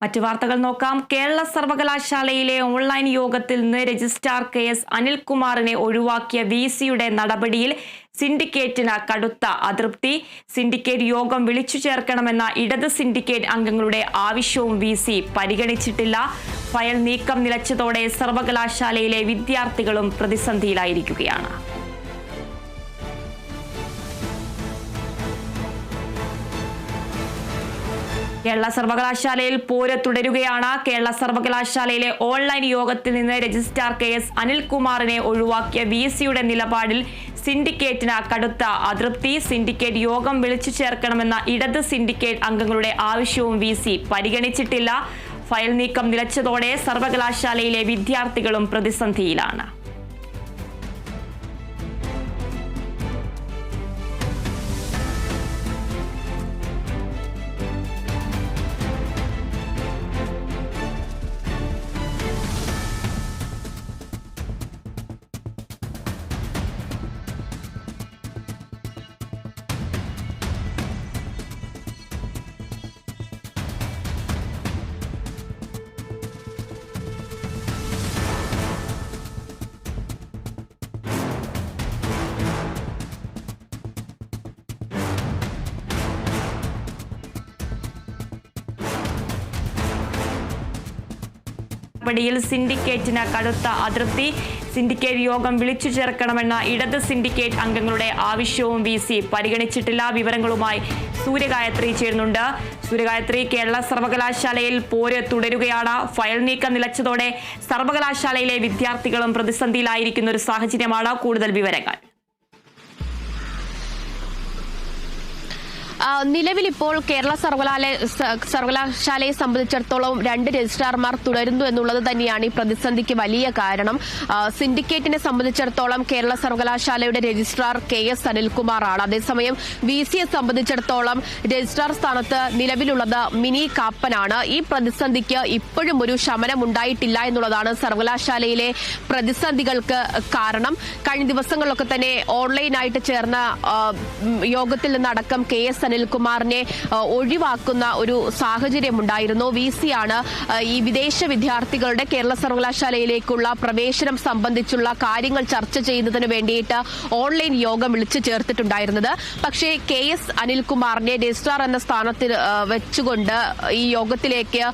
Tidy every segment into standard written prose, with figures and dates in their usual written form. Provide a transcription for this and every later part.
മറ്റു വാർത്തകൾ നോക്കാം. കേരള സർവകലാശാലയിലെ ഓൺലൈൻ യോഗത്തിൽ നിന്ന് രജിസ്ട്രാർ KS അനിൽകുമാറിനെ ഒഴിവാക്കിയ VC-യുടെ നടപടിയിൽ സിൻഡിക്കേറ്റിന് കടുത്ത അതൃപ്തി. സിൻഡിക്കേറ്റ് യോഗം വിളിച്ചു ചേർക്കണമെന്ന ഇടത് സിൻഡിക്കേറ്റ് അംഗങ്ങളുടെ ആവശ്യവും VC പരിഗണിച്ചിട്ടില്ല. ഫയൽ നീക്കം നിലച്ചതോടെ സർവകലാശാലയിലെ വിദ്യാർത്ഥികളും പ്രതിസന്ധിയിലായിരിക്കുകയാണ്. കേരള സർവകലാശാലയിൽ പോര് തുടരുകയാണ്. കേരള സർവകലാശാലയിലെ ഓൺലൈൻ യോഗത്തിൽ നിന്ന് രജിസ്ട്രാർ KS അനിൽകുമാറിനെ ഒഴിവാക്കിയ VC-യുടെ നിലപാടിൽ സിൻഡിക്കേറ്റിന് കടുത്ത അതൃപ്തി. സിൻഡിക്കേറ്റ് യോഗം വിളിച്ചു ചേർക്കണമെന്ന ഇടത് സിൻഡിക്കേറ്റ് അംഗങ്ങളുടെ ആവശ്യവും VC പരിഗണിച്ചിട്ടില്ല. ഫയൽ നീക്കം നിലച്ചതോടെ സർവകലാശാലയിലെ വിദ്യാർത്ഥികളും പ്രതിസന്ധിയിലാണ്. നടപടിയിൽ സിൻഡിക്കേറ്റിന് കടുത്ത അതൃപ്തി. സിൻഡിക്കേറ്റ് യോഗം വിളിച്ചു ചേർക്കണമെന്ന ഇടത് സിൻഡിക്കേറ്റ് അംഗങ്ങളുടെ ആവശ്യവും VC പരിഗണിച്ചിട്ടില്ല. വിവരങ്ങളുമായി സൂര്യഗായത്രി ചേരുന്നുണ്ട്. സൂര്യഗായത്രി, കേരള സർവകലാശാലയിൽ പോര് തുടരുകയാണ്. ഫയൽ നീക്കം നിലച്ചതോടെ സർവകലാശാലയിലെ വിദ്യാർത്ഥികളും പ്രതിസന്ധിയിലായിരിക്കുന്ന ഒരു സാഹചര്യമാണ്. കൂടുതൽ വിവരങ്ങൾ. നിലവിൽ ഇപ്പോൾ കേരള സർവകലാശാലയെ സംബന്ധിച്ചിടത്തോളം 2 രജിസ്ട്രാർമാർ തുടരുന്നു എന്നുള്ളത് തന്നെയാണ് ഈ പ്രതിസന്ധിക്ക് വലിയ കാരണം. സിൻഡിക്കേറ്റിനെ സംബന്ധിച്ചിടത്തോളം കേരള സർവകലാശാലയുടെ രജിസ്ട്രാർ KS അനിൽകുമാറാണ്. അതേസമയം VC-യെ സംബന്ധിച്ചിടത്തോളം രജിസ്ട്രാർ സ്ഥാനത്ത് നിലവിലുള്ളത് മിനി കാപ്പനാണ്. ഈ പ്രതിസന്ധിക്ക് ഇപ്പോഴും ഒരു ശമനം ഉണ്ടായിട്ടില്ല എന്നുള്ളതാണ് സർവകലാശാലയിലെ പ്രതിസന്ധികൾക്ക് കാരണം. കഴിഞ്ഞ ദിവസങ്ങളിലൊക്കെ തന്നെ ഓൺലൈനായിട്ട് ചേർന്ന യോഗത്തിൽ നിന്നടക്കം KS അനിൽകുമാറിനെ ഒഴിവാക്കുന്ന ഒരു സാഹചര്യമുണ്ടായിരുന്നു. VC-യാണ് ഈ വിദേശ വിദ്യാർത്ഥികളുടെ കേരള സർവകലാശാലയിലേക്കുള്ള പ്രവേശനം സംബന്ധിച്ചുള്ള കാര്യങ്ങൾ ചർച്ച ചെയ്യുന്നതിന് വേണ്ടിയിട്ട് ഓൺലൈൻ യോഗം വിളിച്ചു ചേർത്തിട്ടുണ്ടായിരുന്നത്. പക്ഷേ KS അനിൽകുമാറിനെ രജിസ്ട്രാർ എന്ന സ്ഥാനത്ത് വെച്ചുകൊണ്ട് ഈ യോഗത്തിലേക്ക്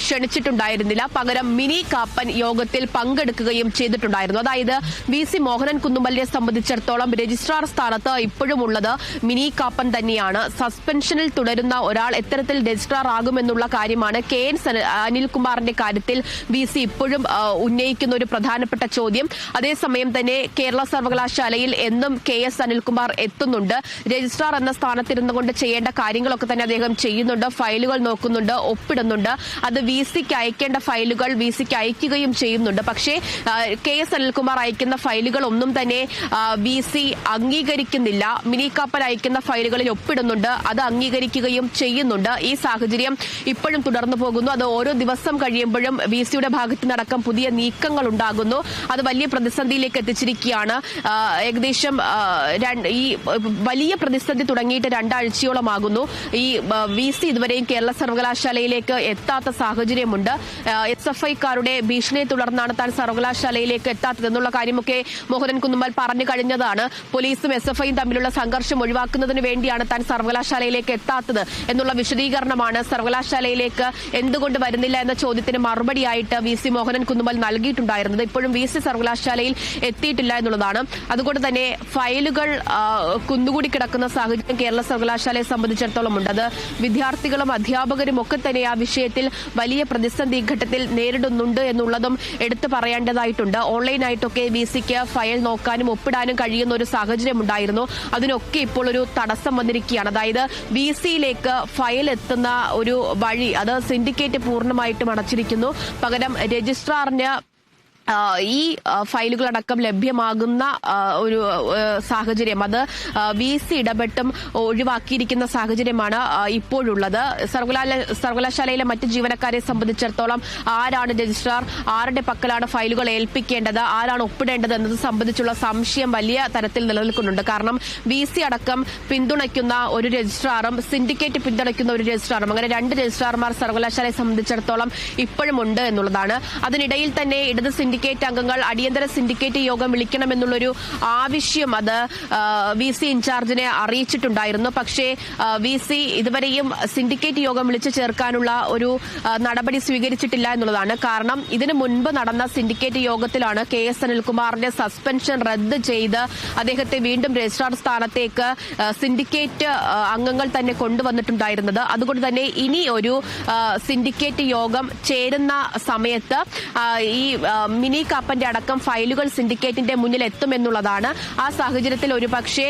ക്ഷണിച്ചിട്ടുണ്ടായിരുന്നില്ല. പകരം മിനി കാപ്പൻ യോഗത്തിൽ പങ്കെടുക്കുകയും ചെയ്തിട്ടുണ്ടായിരുന്നു. അതായത് VC മോഹനൻ കുന്നുമലിനെ സംബന്ധിച്ചിടത്തോളം രജിസ്ട്രാർ സ്ഥാനത്ത് ഇപ്പോഴും ഉള്ളത് മിനി കാപ്പൻ തന്നെയാണ്. സസ്പെൻഷനിൽ തുടരുന്ന ഒരാൾ എത്തരത്തിൽ രജിസ്ട്രാർ ആകുമെന്നുള്ള കാര്യമാണ് KS അനിൽകുമാറിന്റെ കാര്യത്തിൽ VC ഇപ്പോഴും ഉന്നയിക്കുന്ന ഒരു പ്രധാനപ്പെട്ട ചോദ്യം. അതേസമയം തന്നെ കേരള സർവകലാശാലയിൽ എന്നും KS അനിൽകുമാർ എത്തുന്നുണ്ട്. രജിസ്ട്രാർ എന്ന സ്ഥാനത്തിരുന്നു കൊണ്ട് ചെയ്യേണ്ട കാര്യങ്ങളൊക്കെ തന്നെ അദ്ദേഹം ചെയ്യുന്നുണ്ട്. ഫയലുകൾ നോക്കുന്നുണ്ട്, ഒപ്പിടുന്നുണ്ട്. അത് VC-ക്ക് അയക്കേണ്ട ഫയലുകൾ VC-ക്ക് അയക്കുകയും ചെയ്യുന്നുണ്ട്. പക്ഷേ KS അനിൽകുമാർ അയക്കുന്ന ഫയലുകൾ ഒന്നും തന്നെ VC അംഗീകരിക്കുന്നില്ല. മിനി കാപ്പൻ അയക്കുന്ന ഫയലുകളിൽ ഒപ്പിടുന്നുണ്ട്, അത് അംഗീകരിക്കുകയും ചെയ്യുന്നുണ്ട്. ഈ സാഹചര്യം ഇപ്പോഴും തുടർന്നു പോകുന്നു. അത് ഓരോ ദിവസം കഴിയുമ്പോഴും VC-യുടെ ഭാഗത്ത് നടക്കം പുതിയ നീക്കങ്ങൾ ഉണ്ടാകുന്നു. അത് വലിയ പ്രതിസന്ധിയിലേക്ക് എത്തിച്ചിരിക്കുകയാണ്. ഏകദേശം ഈ വലിയ പ്രതിസന്ധി തുടങ്ങിയിട്ട് 2 ആഴ്ചയോളമാകുന്നു. ഈ VC ഇതുവരെയും കേരള സർവകലാശാലയിലേക്ക് എത്താത്ത സാഹചര്യമുണ്ട്. SFI-ക്കാരുടെ ഭീഷണിയെ തുടർന്നാണ് താൻ സർവകലാശാലയിലേക്ക് എത്താത്തതെന്നുള്ള കാര്യമൊക്കെ മോഹനൻ കുന്നുമൽ പറഞ്ഞു കഴിഞ്ഞതാണ്. പോലീസും SFI-യും തമ്മിലുള്ള സംഘർഷം ഒഴിവാക്കുന്നതിന് വേണ്ടിയാണ് താൻ സർവകലാശാലയിലേക്ക് എത്താത്തത് എന്നുള്ള വിശദീകരണമാണ് സർവകലാശാലയിലേക്ക് എന്തുകൊണ്ട് വരുന്നില്ല എന്ന ചോദ്യത്തിന് മറുപടിയായിട്ട് VC മോഹനൻ കുന്നുമൽ നൽകിയിട്ടുണ്ടായിരുന്നത്. ഇപ്പോഴും VC സർവകലാശാലയിൽ എത്തിയിട്ടില്ല എന്നുള്ളതാണ്. അതുകൊണ്ട് തന്നെ ഫയലുകൾ കുന്നുകൂടി കിടക്കുന്ന സാഹചര്യം കേരള സർവകലാശാലയെ സംബന്ധിച്ചിടത്തോളം ഉണ്ട്. അത് വിദ്യാർത്ഥികളും അധ്യാപകരും ഒക്കെ തന്നെ ആ വിഷയത്തിൽ വലിയ പ്രതിസന്ധി ഘട്ടത്തിൽ നേരിടുന്നുണ്ട് എന്നുള്ളതും എടുത്തു പറയേണ്ടതായിട്ടുണ്ട്. ഓൺലൈനായിട്ടൊക്കെ VC-ക്ക് ഫയൽ നോക്കാനും ഒപ്പിടാനും കഴിയുന്ന ഒരു സാഹചര്യം ഉണ്ടായിരുന്നു. അതിനൊക്കെ ഇപ്പോൾ ഒരു തടസ്സം വന്നിരിക്കുകയാണ്. അതായത് VC-യിലേക്ക് ഫയൽ എത്തുന്ന ഒരു വഴി അത് സിൻഡിക്കേറ്റ് പൂർണ്ണമായിട്ടും അടച്ചിരിക്കുന്നു. പകരം രജിസ്ട്രാറിന് ഈ ഫയലുകളടക്കം ലഭ്യമാകുന്ന ഒരു സാഹചര്യം അത് VC ഇടപെട്ടും ഒഴിവാക്കിയിരിക്കുന്ന സാഹചര്യമാണ് ഇപ്പോഴുള്ളത്. സർവകലാശാലയിലെ മറ്റ് ജീവനക്കാരെ സംബന്ധിച്ചിടത്തോളം ആരാണ് രജിസ്ട്രാർ, ആരുടെ പക്കലാണ് ഫയലുകൾ ഏൽപ്പിക്കേണ്ടത്, ആരാണ് ഒപ്പിടേണ്ടത് എന്നത് സംബന്ധിച്ചുള്ള സംശയം വലിയ തരത്തിൽ നിലനിൽക്കുന്നുണ്ട്. കാരണം VC അടക്കം പിന്തുണയ്ക്കുന്ന ഒരു രജിസ്ട്രാറും സിൻഡിക്കേറ്റ് പിന്തുണയ്ക്കുന്ന ഒരു രജിസ്ട്രാറും, അങ്ങനെ 2 രജിസ്ട്രാർമാർ സർവകലാശാലയെ സംബന്ധിച്ചിടത്തോളം ഇപ്പോഴും ഉണ്ട് എന്നുള്ളതാണ്. അതിനിടയിൽ തന്നെ ഇടത് സിൻഡിക്കേറ്റ് അംഗങ്ങൾ അടിയന്തര സിൻഡിക്കേറ്റ് യോഗം വിളിക്കണമെന്നുള്ളൊരു ആവശ്യം അത് VC ഇൻചാർജിനെ അറിയിച്ചിട്ടുണ്ടായിരുന്നു. പക്ഷേ VC ഇതുവരെയും സിൻഡിക്കേറ്റ് യോഗം വിളിച്ചു ചേർക്കാനുള്ള ഒരു നടപടി സ്വീകരിച്ചിട്ടില്ല എന്നുള്ളതാണ്. കാരണം ഇതിനു മുൻപ് നടന്ന സിൻഡിക്കേറ്റ് യോഗത്തിലാണ് KS അനിൽകുമാറിന്റെ സസ്പെൻഷൻ റദ്ദ് ചെയ്ത് അദ്ദേഹത്തെ വീണ്ടും രജിസ്ട്രാർ സ്ഥാനത്തേക്ക് സിൻഡിക്കേറ്റ് അംഗങ്ങൾ തന്നെ കൊണ്ടുവന്നിട്ടുണ്ടായിരുന്നത്. അതുകൊണ്ട് തന്നെ ഇനി ഒരു സിൻഡിക്കേറ്റ് യോഗം ചേരുന്ന സമയത്ത് ഈ മിനി കാപ്പന്റെ അടക്കം ഫയലുകൾ സിൻഡിക്കേറ്റിന്റെ മുന്നിൽ എത്തുമെന്നുള്ളതാണ്. ആ സാഹചര്യത്തിൽ ഒരുപക്ഷെ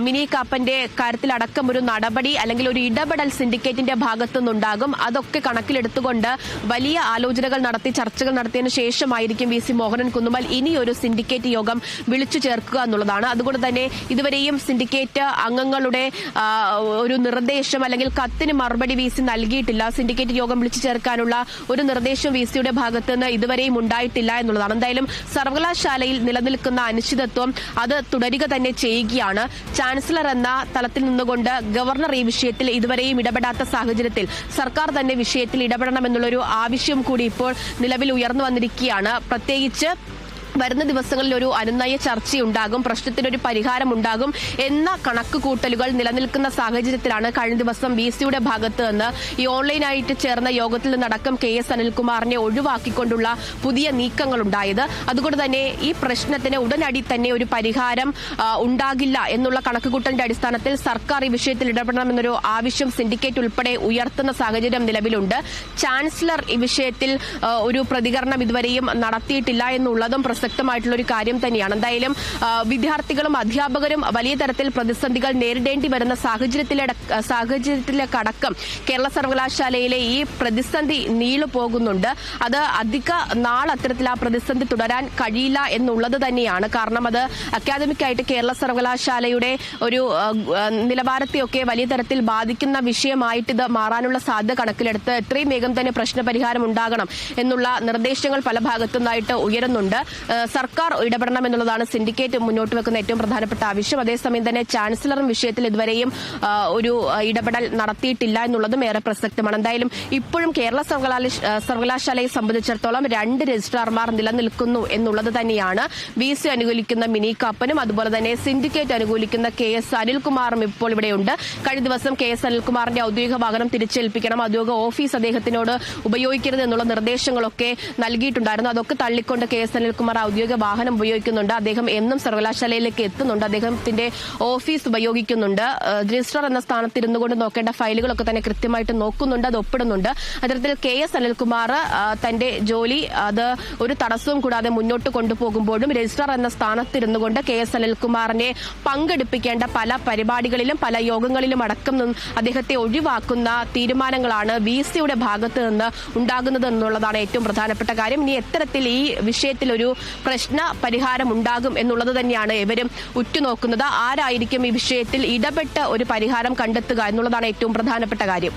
മിനി കാപ്പന്റെ കാര്യത്തിലടക്കം ഒരു നടപടി അല്ലെങ്കിൽ ഒരു ഇടപെടൽ സിൻഡിക്കേറ്റിന്റെ ഭാഗത്തു നിന്നുണ്ടാകും. അതൊക്കെ കണക്കിലെടുത്തുകൊണ്ട് വലിയ ആലോചനകൾ നടത്തി ചർച്ചകൾ നടത്തിയതിനു ശേഷമായിരിക്കും VC മോഹനൻ കുന്നുമ്മൽ ഇനി ഒരു സിൻഡിക്കേറ്റ് യോഗം വിളിച്ചു ചേർക്കുക എന്നുള്ളതാണ്. അതുകൊണ്ട് തന്നെ ഇതുവരെയും സിൻഡിക്കേറ്റ് അംഗങ്ങളുടെ ഒരു നിർദ്ദേശം അല്ലെങ്കിൽ കത്തിന് മറുപടി VC നൽകിയിട്ടില്ല. സിൻഡിക്കേറ്റ് യോഗം വിളിച്ചു ചേർക്കാനുള്ള ഒരു നിർദ്ദേശം VCയുടെ ഭാഗത്ത് നിന്ന് ഇതുവരെയും ഉണ്ടായിട്ടില്ല എന്നുള്ളതാണ്. എന്തായാലും സർവകലാശാലയിൽ നിലനിൽക്കുന്ന അനിശ്ചിതത്വം അത് തുടരുക തന്നെ ചെയ്യുകയാണ്. ചാൻസലർ എന്ന തലത്തിൽ നിന്നുകൊണ്ട് ഗവർണർ ഈ വിഷയത്തിൽ ഇതുവരെയും ഇടപെടാത്ത സാഹചര്യത്തിൽ സർക്കാർ തന്നെ വിഷയത്തിൽ ഇടപെടണമെന്നുള്ളൊരു ആവശ്യം കൂടി ഇപ്പോൾ നിലവിൽ ഉയർന്നു വന്നിരിക്കുകയാണ്. പ്രത്യേകിച്ച് വരുന്ന ദിവസങ്ങളിൽ ഒരു അനുനയ ചർച്ചയുണ്ടാകും, പ്രശ്നത്തിനൊരു പരിഹാരമുണ്ടാകും എന്ന കണക്കുകൂട്ടലുകൾ നിലനിൽക്കുന്ന സാഹചര്യത്തിലാണ് കഴിഞ്ഞ ദിവസം VCയുടെ ഭാഗത്ത് നിന്ന് ഈ ഓൺലൈനായിട്ട് ചേർന്ന യോഗത്തിൽ നിന്നടക്കം KS അനിൽകുമാറിനെ ഒഴിവാക്കിക്കൊണ്ടുള്ള പുതിയ നീക്കങ്ങൾ ഉണ്ടായത്. അതുകൊണ്ട് തന്നെ ഈ പ്രശ്നത്തിന് ഉടനടി തന്നെ ഒരു പരിഹാരം ഉണ്ടാകില്ല എന്നുള്ള കണക്കുകൂട്ടലിന്റെ അടിസ്ഥാനത്തിൽ സർക്കാർ ഈ വിഷയത്തിൽ ഇടപെടണമെന്നൊരു ആവശ്യം സിൻഡിക്കേറ്റ് ഉൾപ്പെടെ ഉയർത്തുന്ന സാഹചര്യം നിലവിലുണ്ട്. ചാൻസലർ ഈ വിഷയത്തിൽ ഒരു പ്രതികരണം ഇതുവരെയും നടത്തിയിട്ടില്ല എന്നുള്ളതും ശക്തമായിട്ടുള്ള ഒരു കാര്യം തന്നെയാണ്. എന്തായാലും വിദ്യാർത്ഥികളും അധ്യാപകരും വലിയ തരത്തിൽ പ്രതിസന്ധികൾ നേരിടേണ്ടി വരുന്ന സാഹചര്യത്തിലേക്കടക്കം കേരള സർവകലാശാലയിലെ ഈ പ്രതിസന്ധി നീളു പോകുന്നുണ്ട്. അത് അധിക നാൾ അത്തരത്തിൽ ആ പ്രതിസന്ധി തുടരാൻ കഴിയില്ല എന്നുള്ളത് തന്നെയാണ്. കാരണം അത് അക്കാദമിക്കായിട്ട് കേരള സർവകലാശാലയുടെ ഒരു നിലവാരത്തെയൊക്കെ വലിയ തരത്തിൽ ബാധിക്കുന്ന വിഷയമായിട്ട് ഇത് മാറാനുള്ള സാധ്യത കണക്കിലെടുത്ത് എത്രയും വേഗം തന്നെ പ്രശ്നപരിഹാരം ഉണ്ടാകണം എന്നുള്ള നിർദ്ദേശങ്ങൾ പല ഭാഗത്തുനിന്നായിട്ട് ഉയരുന്നുണ്ട്. സർക്കാർ ഇടപെടണം എന്നുള്ളതാണ് സിൻഡിക്കേറ്റ് മുന്നോട്ട് വെക്കുന്ന ഏറ്റവും പ്രധാനപ്പെട്ട ആവശ്യം. അതേസമയം തന്നെ ചാൻസലറും വിഷയത്തിൽ ഇതുവരെയും ഒരു ഇടപെടൽ നടത്തിയിട്ടില്ല എന്നുള്ളതും ഏറെ പ്രസക്തമാണ്. എന്തായാലും ഇപ്പോഴും കേരള സർവകലാശാലയെ സംബന്ധിച്ചിടത്തോളം 2 രജിസ്ട്രാർമാർ നിലനിൽക്കുന്നു എന്നുള്ളത് തന്നെയാണ്. VC അനുകൂലിക്കുന്ന മിനി കാപ്പനും അതുപോലെ തന്നെ സിൻഡിക്കേറ്റ് അനുകൂലിക്കുന്ന KS അനിൽകുമാറും ഇപ്പോൾ ഇവിടെയുണ്ട്. കഴിഞ്ഞ ദിവസം KS അനിൽകുമാറിന്റെ ഔദ്യോഗിക വാഹനം തിരിച്ചേൽപ്പിക്കണം, ഔദ്യോഗിക ഓഫീസ് അദ്ദേഹത്തിനോട് ഉപയോഗിക്കരുത് എന്നുള്ള നിർദ്ദേശങ്ങളൊക്കെ നൽകിയിട്ടുണ്ടായിരുന്നു. അതൊക്കെ തള്ളിക്കൊണ്ട് KS അനിൽകുമാർ ഔദ്യോഗിക വാഹനം ഉപയോഗിക്കുന്നുണ്ട്. അദ്ദേഹം എന്നും സർവകലാശാലയിലേക്ക് എത്തുന്നുണ്ട്, അദ്ദേഹത്തിന്റെ ഓഫീസ് ഉപയോഗിക്കുന്നുണ്ട്. രജിസ്ട്രാർ എന്ന സ്ഥാനത്ത് ഇരുന്നു കൊണ്ട് നോക്കേണ്ട ഫയലുകളൊക്കെ തന്നെ കൃത്യമായിട്ട് നോക്കുന്നുണ്ട്, അത് ഒപ്പിടുന്നുണ്ട്. അത്തരത്തിൽ KS അനിൽകുമാർ തന്റെ ജോലി അത് ഒരു തടസ്സവും കൂടാതെ മുന്നോട്ട് കൊണ്ടുപോകുമ്പോഴും രജിസ്ട്രാർ എന്ന സ്ഥാനത്തിരുന്നു കൊണ്ട് KS അനിൽകുമാറിനെ പങ്കെടുപ്പിക്കേണ്ട പല പരിപാടികളിലും പല യോഗങ്ങളിലും അടക്കം അദ്ദേഹത്തെ ഒഴിവാക്കുന്ന തീരുമാനങ്ങളാണ് VCയുടെ ഭാഗത്ത് നിന്ന് ഉണ്ടാകുന്നത് എന്നുള്ളതാണ് ഏറ്റവും പ്രധാനപ്പെട്ട കാര്യം. ഇനി എത്തരത്തിൽ ഈ വിഷയത്തിൽ ഒരു പ്രശ്ന പരിഹാരം ഉണ്ടാകും എന്നുള്ളത് തന്നെയാണ് ഇവരും ഉറ്റുനോക്കുന്നത്. ആരായിരിക്കും ഈ വിഷയത്തിൽ ഇടപെട്ട് ഒരു പരിഹാരം കണ്ടെത്തുക എന്നുള്ളതാണ് ഏറ്റവും പ്രധാനപ്പെട്ട കാര്യം.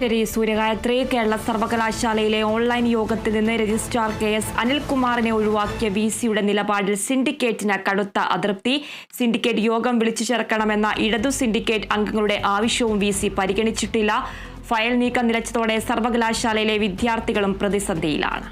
ശരി സൂര്യഗായത്രി, കേരള സർവകലാശാലയിലെ ഓൺലൈൻ യോഗത്തിൽ നിന്ന് രജിസ്ട്രാർ KS അനിൽകുമാറിനെ ഒഴിവാക്കിയ VCയുടെ നിലപാടിൽ സിൻഡിക്കേറ്റിന് കടുത്ത അതൃപ്തി. സിൻഡിക്കേറ്റ് യോഗം വിളിച്ചു ചേർക്കണമെന്ന ഇടതു സിൻഡിക്കേറ്റ് അംഗങ്ങളുടെ ആവശ്യവും VC പരിഗണിച്ചിട്ടില്ല. ഫയൽ നീക്കം നിലച്ചതോടെ സർവകലാശാലയിലെ വിദ്യാർത്ഥികളും പ്രതിസന്ധിയിലാണ്.